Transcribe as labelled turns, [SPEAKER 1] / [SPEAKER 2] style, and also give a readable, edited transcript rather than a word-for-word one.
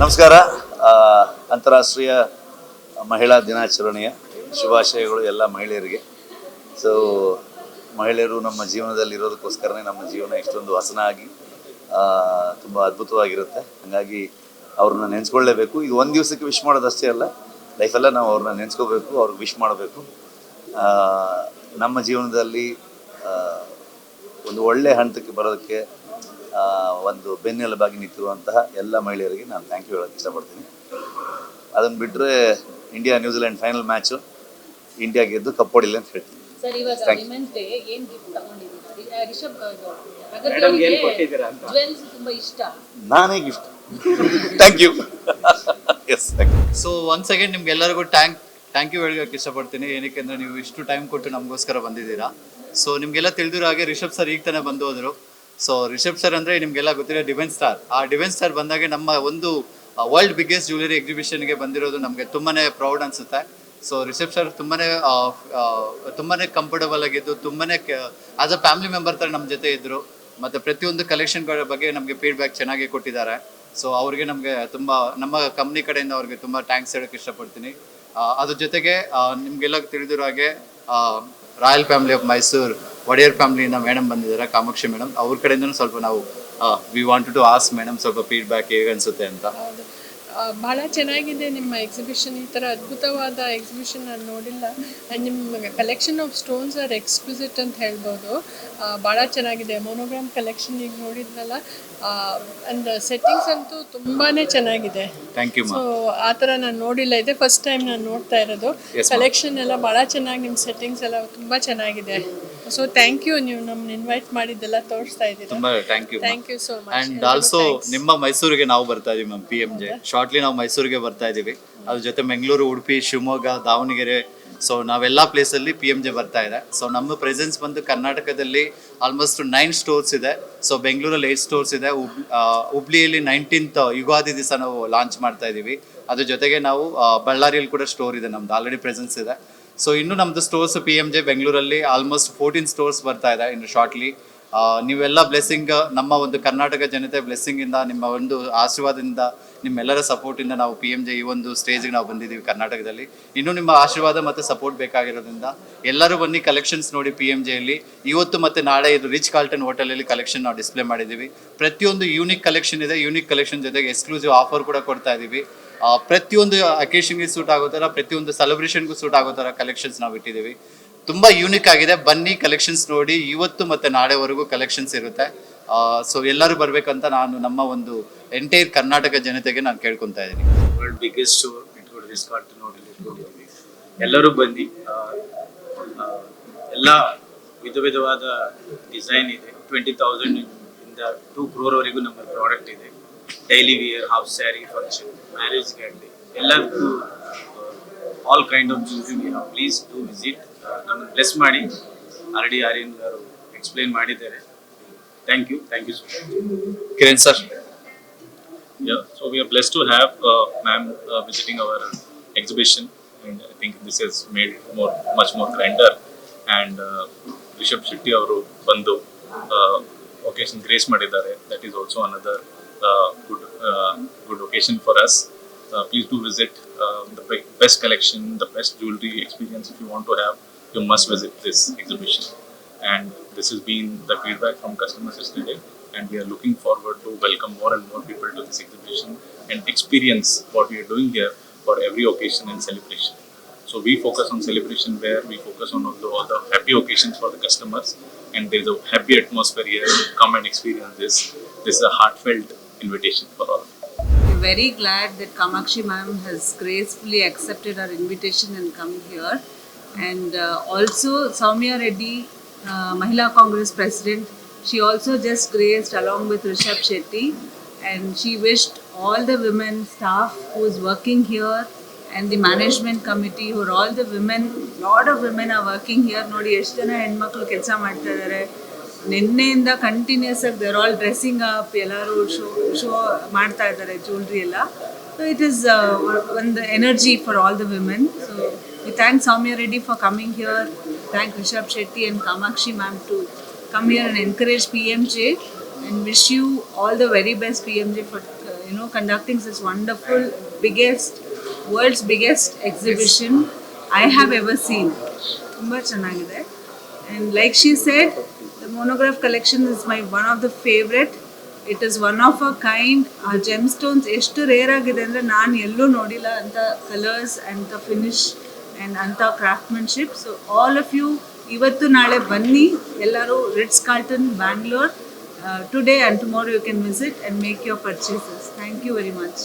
[SPEAKER 1] ನಮಸ್ಕಾರ. ಅಂತಾರಾಷ್ಟ್ರೀಯ ಮಹಿಳಾ ದಿನಾಚರಣೆಯ ಶುಭಾಶಯಗಳು ಎಲ್ಲ ಮಹಿಳೆಯರಿಗೆ. ಸೊ ಮಹಿಳೆಯರು ನಮ್ಮ ಜೀವನದಲ್ಲಿ ಇರೋದಕ್ಕೋಸ್ಕರನೇ ನಮ್ಮ ಜೀವನ ಇಷ್ಟೊಂದು ಹಸನಾಗಿ ತುಂಬ ಅದ್ಭುತವಾಗಿರುತ್ತೆ. ಹಾಗಾಗಿ ಅವ್ರನ್ನ ನೆನೆಸ್ಕೊಳ್ಳೇಬೇಕು. ಇದು ಒಂದು ದಿವಸಕ್ಕೆ ವಿಶ್ ಮಾಡೋದಷ್ಟೇ ಅಲ್ಲ, ಲೈಫೆಲ್ಲ ನಾವು ಅವ್ರನ್ನ ನೆನೆಸ್ಕೋಬೇಕು, ಅವ್ರಿಗೆ ವಿಶ್ ಮಾಡಬೇಕು. ನಮ್ಮ ಜೀವನದಲ್ಲಿ ಒಂದು ಒಳ್ಳೆ ಹಂತಕ್ಕೆ ಬರೋದಕ್ಕೆ ಒಂದು ಬೆನ್ನೆಲುಬಾಗಿ ನಿಂತಿರುವಂತಹ ಎಲ್ಲ ಮಹಿಳೆಯರಿಗೆ ನಾನು ಥ್ಯಾಂಕ್ ಯು ಹೇಳೋಕ್ಕೆ ಇಷ್ಟಪಡ್ತೀನಿ. ಅದನ್ನು ಬಿಟ್ಟರೆ India New Zealand final match India cup ಕಪ್ ಹೊಡಿಲಿ ಅಂತ ಹೇಳ್ತೀನಿ. ನಾನೇ gift. Thank you. Yes,
[SPEAKER 2] so once again ನಿಮ್ಗೆಲ್ಲರಿಗೂ ಥ್ಯಾಂಕ್ ಯು ಹೇಳೋಕ್ಕೆ ಇಷ್ಟಪಡ್ತೀನಿ. ಏನಕ್ಕೆ ಅಂದರೆ ನೀವು ಇಷ್ಟು ಟೈಮ್ ಕೊಟ್ಟು ನಮಗೋಸ್ಕರ ಬಂದಿದ್ದೀರಾ. ಸೊ ನಿಮಗೆಲ್ಲ ತಿಳಿದಿರೋ ಹಾಗೆ ರಿಷಬ್ ಸರ್ ಈಗ ತಾನೇ ಬಂದು ಹೋದರು. ಸೊ ರಿಷಬ್ ಸರ್ ಅಂದರೆ ನಿಮಗೆಲ್ಲ ಗೊತ್ತಿರೋ ಡಿಫೆನ್ಸ್ ಸ್ಟಾರ್. ಆ ಡಿಫೆನ್ಸ್ ಸ್ಟಾರ್ ಬಂದಾಗ ನಮ್ಮ ಒಂದು ವರ್ಲ್ಡ್ ಬಿಗ್ಗೆಸ್ಟ್ ಜ್ಯುವೆಲರಿ ಎಕ್ಸಿಬಿಷನ್ಗೆ ಬಂದಿರೋದು ನಮಗೆ ತುಂಬಾ ಪ್ರೌಡ್ ಅನಿಸುತ್ತೆ. ಸೊ ರಿಷಬ್ ಸರ್ ತುಂಬಾ ಕಂಫರ್ಟಬಲ್ ಆಗಿದ್ದು, ತುಂಬಾ ಆಸ್ ಅ ಫ್ಯಾಮಿಲಿ ಮೆಂಬರ್ ಥರ ನಮ್ಮ ಜೊತೆ ಇದ್ದರು. ಮತ್ತು ಪ್ರತಿಯೊಂದು ಕಲೆಕ್ಷನ್ಗಳ ಬಗ್ಗೆ ನಮಗೆ ಫೀಡ್ಬ್ಯಾಕ್ ಚೆನ್ನಾಗಿ ಕೊಟ್ಟಿದ್ದಾರೆ. ಸೊ ಅವ್ರಿಗೆ ನಮಗೆ ತುಂಬ ನಮ್ಮ ಕಂಪ್ನಿ ಕಡೆಯಿಂದ ಅವ್ರಿಗೆ ತುಂಬ ಥ್ಯಾಂಕ್ಸ್ ಹೇಳೋಕ್ಕೆ ಇಷ್ಟಪಡ್ತೀನಿ. ಅದ್ರ ಜೊತೆಗೆ ನಿಮಗೆಲ್ಲ ತಿಳಿದಿರೋ ಹಾಗೆ royal family of Mysuru Wodeyar ಫ್ಯಾಮಿಲಿಯಿಂದ ಮೇಡಮ್ ಬಂದಿದ್ದಾರೆ, ಕಾಮಾಕ್ಷಿ ಮೇಡಮ್. ಅವ್ರ ಕಡೆಯಿಂದನೂ ಸ್ವಲ್ಪ ನಾವು we want to ask madam ಸ್ವಲ್ಪ ಫೀಡ್ಬ್ಯಾಕ್ ಹೇಗೆ ಅನಿಸುತ್ತೆ ಅಂತ.
[SPEAKER 3] ಭಾಳ ಚೆನ್ನಾಗಿದೆ ನಿಮ್ಮ ಎಕ್ಸಿಬಿಷನ್. ಈ ಥರ ಅದ್ಭುತವಾದ ಎಕ್ಸಿಬಿಷನ್ ನಾನು ನೋಡಿಲ್ಲ. ಆ್ಯಂಡ್ ನಿಮ್ಮ collection of stones are exquisite ಅಂತ ಹೇಳ್ಬೋದು. ಭಾಳ ಚೆನ್ನಾಗಿದೆ. ಮೊನೋಗ್ರಾಮ್ ಕಲೆಕ್ಷನ್ ಈಗ ನೋಡಿದ್ನಲ್ಲ, ಆ್ಯಂಡ್ ಸೆಟ್ಟಿಂಗ್ಸ್ ಅಂತೂ ತುಂಬಾ ಚೆನ್ನಾಗಿದೆ.
[SPEAKER 2] Thank you.
[SPEAKER 3] ಸೊ ಆ ಥರ ನಾನು ನೋಡಿಲ್ಲ, ಇದೆ ಫಸ್ಟ್ ಟೈಮ್ ನಾನು ನೋಡ್ತಾ ಇರೋದು. ಕಲೆಕ್ಷನ್ ಎಲ್ಲ ಭಾಳ ಚೆನ್ನಾಗಿ, ನಿಮ್ಮ ಸೆಟ್ಟಿಂಗ್ಸ್ ಎಲ್ಲ ತುಂಬ ಚೆನ್ನಾಗಿದೆ. ಸೊ ಥ್ಯಾಂಕ್ ಯು, ನೀವು ನಮ್ಮನ್ನ ಇನ್ವೈಟ್ ಮಾಡಿದ್ದೆಲ್ಲ ತೋರಿಸ್ತಾ ಇದ್ದೀರಾ.
[SPEAKER 2] ತುಂಬ thank you
[SPEAKER 3] so much.
[SPEAKER 2] And also ನಿಮ್ಮ ಮೈಸೂರಿಗೆ ನಾವು ಬರ್ತಾ ಇದೀವಿ ಮ್ಯಾಮ್, PMJ ಶಾರ್ಟ್ಲಿ ನಾವು ಮೈಸೂರಿಗೆ ಬರ್ತಾ ಇದ್ದೀವಿ. ಅದ್ರ ಜೊತೆ ಬೆಂಗಳೂರು, ಉಡುಪಿ, ಶಿವಮೊಗ್ಗ, ದಾವಣಗೆರೆ, ಸೊ ನಾವೆಲ್ಲ ಪ್ಲೇಸಲ್ಲಿ PMJ ಬರ್ತಾ ಇದೆ. ಸೊ ನಮ್ಮ ಪ್ರೆಸೆನ್ಸ್ ಬಂದು ಕರ್ನಾಟಕದಲ್ಲಿ ಆಲ್ಮೋಸ್ಟ್ 9 ಸ್ಟೋರ್ಸ್ ಇದೆ. ಸೊ ಬೆಂಗಳೂರಲ್ಲಿ 8 ಸ್ಟೋರ್ಸ್ ಇದೆ. ಹುಬ್ಳಿಯಲ್ಲಿ 19th ಯುಗಾದಿ ದಿವಸ ನಾವು ಲಾಂಚ್ ಮಾಡ್ತಾ ಇದ್ದೀವಿ. ಅದ್ರ ಜೊತೆಗೆ ನಾವು ಬಳ್ಳಾರಿಯಲ್ಲಿ ಕೂಡ ಸ್ಟೋರ್ ಇದೆ, ನಮ್ದು ಆಲ್ರೆಡಿ ಪ್ರೆಸೆನ್ಸ್ ಇದೆ. ಸೊ ಇನ್ನು ನಮ್ಮದು ಸ್ಟೋರ್ಸ್ PMJ ಬೆಂಗಳೂರಲ್ಲಿ ಆಲ್ಮೋಸ್ಟ್ 14 ಸ್ಟೋರ್ಸ್ ಬರ್ತಾ ಇದೆ ಇನ್ನು ಶಾರ್ಟ್ಲಿ. ನೀವೆಲ್ಲ ಬ್ಲೆಸ್ಸಿಂಗ್, ನಮ್ಮ ಒಂದು ಕರ್ನಾಟಕ ಜನತೆ ಬ್ಲೆಸ್ಸಿಂಗಿಂದ, ನಿಮ್ಮ ಒಂದು ಆಶೀರ್ವಾದದಿಂದ, ನಿಮ್ಮೆಲ್ಲರ ಸಪೋರ್ಟಿಂದ ನಾವು PMJ ಈ ಒಂದು ಸ್ಟೇಜ್ಗೆ ನಾವು ಬಂದಿದ್ದೀವಿ ಕರ್ನಾಟಕದಲ್ಲಿ. ಇನ್ನೂ ನಿಮ್ಮ ಆಶೀರ್ವಾದ ಮತ್ತು ಸಪೋರ್ಟ್ ಬೇಕಾಗಿರೋದ್ರಿಂದ ಎಲ್ಲರೂ ಬನ್ನಿ, ಕಲೆಕ್ಷನ್ಸ್ ನೋಡಿ. PMJಯಲ್ಲಿ ಇವತ್ತು ಮತ್ತು ನಾಳೆ ಇದು ರಿಚ್ ಕಾರ್ಲ್ಟನ್ ಹೋಟೆಲಲ್ಲಿ ಕಲೆಕ್ಷನ್ ನಾವು ಡಿಸ್ಪ್ಲೇ ಮಾಡಿದ್ದೀವಿ. ಪ್ರತಿಯೊಂದು ಯೂನಿಕ್ ಕಲೆಕ್ಷನ್ ಇದೆ. ಯೂನಿಕ್ ಕಲೆಕ್ಷನ್ ಜೊತೆಗೆ ಎಕ್ಸ್ಕ್ಲೂಸಿವ್ ಆಫರ್ ಕೂಡ ಕೊಡ್ತಾ ಇದ್ದೀವಿ. ಪ್ರತಿಯೊಂದು ಅಕೇಶನ್ಗೆ ಸೂಟ್ ಆಗೋ ಥರ, ಪ್ರತಿಯೊಂದು ಸೆಲೆಬ್ರೇಷನ್ಗೂ ಸೂಟ್ ಆಗೋ ಥರ ಕಲೆಕ್ಷನ್ಸ್ ನಾವು ಇಟ್ಟಿದ್ದೀವಿ. ತುಂಬ ಯೂನಿಕ್ ಆಗಿದೆ. ಬನ್ನಿ, ಕಲೆಕ್ಷನ್ಸ್ ನೋಡಿ. ಇವತ್ತು ಮತ್ತು ನಾಳೆವರೆಗೂ ಕಲೆಕ್ಷನ್ಸ್ ಇರುತ್ತೆ. ಸೊ ಎಲ್ಲರೂ ಬರಬೇಕಂತ ನಾನು ನಮ್ಮ ಒಂದು ಎಂಟೈರ್ ಕರ್ನಾಟಕ ಜನತೆಗೆ ನಾನು ಕೇಳ್ಕೊತಾ ಇದ್ದೀನಿ.
[SPEAKER 4] ವರ್ಲ್ಡ್ ಬಿಗ್ಗೆಸ್ಟ್ ಶೋ ಇಟ್ಕೊಂಡು ರಿಚ್ ಕಾರ್ಲ್ಟನ್ ಹೋಟೆಲ್ ಇಟ್ಕೊಂಡಿದ್ದೀವಿ. ಎಲ್ಲರೂ ಬನ್ನಿ. ಎಲ್ಲ ವಿಧವಾದ ಡಿಸೈನ್ ಇದೆ. 20,000 ಇಂದ 2 crore ನಮ್ಮ ಪ್ರಾಡಕ್ಟ್ ಇದೆ. Daily wear, half sari, function, marriage guarantee, ಎಲ್ಲದಕ್ಕೂ all kind of jewellery. Please to visit. ನಮ್ಮನ್ನು ಬ್ಲೆಸ್ ಮಾಡಿ. ಆಲ್ರೆಡಿ ಆರ್ಯನ್ garu ಎಕ್ಸ್ಪ್ಲೈನ್ ಮಾಡಿದ್ದಾರೆ. Thank you so much.
[SPEAKER 2] Kiran sir.
[SPEAKER 5] Yeah, so we are blessed to have ma'am visiting our exhibition, and I think this has made much more grander. And Rishabh Shetty avaru bandu occasion grace madidare. That is also another good occasion for us. Please do visit. The best collection, the best jewelry experience. If you want to have, you must visit this exhibition. And this has been the feedback from customers yesterday. And we are looking forward to welcome more and more people to this exhibition and experience what we are doing here for every occasion and celebration. So we focus on celebration where we focus on all the happy occasions for the customers, and there is a happy atmosphere here. Come and experience this. This is a heartfelt invitation for all.
[SPEAKER 6] We're very glad that Kamakshi ma'am has gracefully accepted our invitation and come here. And also Soumya Reddy, Mahila Congress President, she also just graced along with Rishabh Shetty, and she wished all the women staff who is working here and the management committee, who are all the women, lot of women are working here. Nodi ಎಷ್ಟು ಜನ ಹೆಣ್ಮಕ್ಳು ಕೆಲಸ ಮಾಡ್ತಾ ಇದ್ದಾರೆ. ನಿನ್ನೆಯಿಂದ continuous ಆಗಿ there all dressing up, ಎಲ್ಲರೂ show ಮಾಡ್ತಾ ಇದ್ದಾರೆ ಜ್ಯುವೆಲ್ರಿ ಎಲ್ಲ. ಸೊ ಇಟ್ ಈಸ್ ಒಂದು energy for all the women. So we thank Soumya Reddy for coming here. Thank Rishabh Shetty and Kamakshi ma'am to come here and encourage PMJ, and wish you all the very best PMJ for conducting such wonderful, world's biggest exhibition I have ever seen. Tumba chennagide. And like she said, the monograph collection is one of the favorite. It is one of a kind. Our gemstones ಎಷ್ಟು rare ಆಗಿದೆ ಅಂದರೆ ನಾನು ಎಲ್ಲೂ ನೋಡಿಲ್ಲ ಅಂತ colours ಅಂತ finish and ಅಂಥ ಕ್ರಾಫ್ಟ್ಮನ್ಶಿಪ್. So all of you ಇವತ್ತು ನಾಳೆ ಬನ್ನಿ ಎಲ್ಲರೂ Ritz Carlton Bangalore. Today and tomorrow you can visit and make your purchases. Thank you very much.